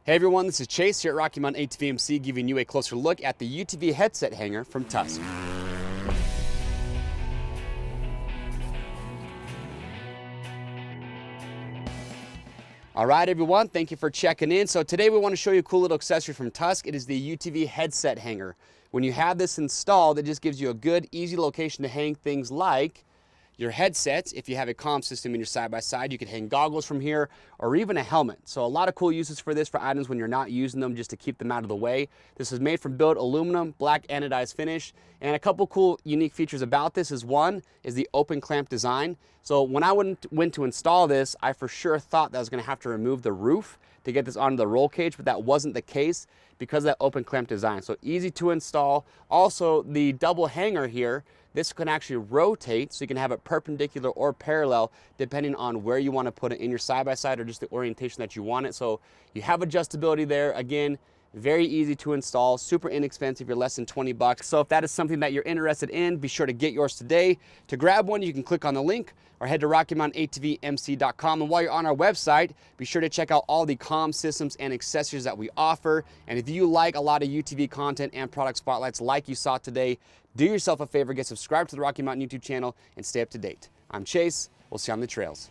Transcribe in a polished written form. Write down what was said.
Hey everyone, this is Chase here at Rocky Mountain ATV MC, giving you a closer look at the UTV headset hanger from Tusk. All right everyone, thank you for checking in. So today we want to show you a cool little accessory from Tusk. It is the UTV headset hanger. When you have this installed, it just gives you a good, easy location to hang things like your headset. If you have a comm system in your side-by-side, you could hang goggles from here, or even a helmet. So a lot of cool uses for this for items when you're not using them, just to keep them out of the way. This is made from built aluminum, black anodized finish, and a couple cool unique features about this is one is the open clamp design. So when I went to install this, I for sure thought that I was going to have to remove the roof to get this onto the roll cage, but that wasn't the case because of that open clamp design. So easy to install. Also, the double hanger here, this can actually rotate, so you can have it perpendicular or parallel depending on where you want to put it in your side-by-side or just the orientation that you want it. So you have adjustability there. Again, very easy to install, super inexpensive. You're less than 20 bucks. So if that is something that you're interested in, be sure to get yours today. To grab one, you can click on the link or head to RockyMountainATVMC.com. And while you're on our website, be sure to check out all the comm systems and accessories that we offer. And if you like a lot of UTV content and product spotlights like you saw today, do yourself a favor, get subscribed to the Rocky Mountain YouTube channel and stay up to date. I'm Chase. We'll see you on the trails.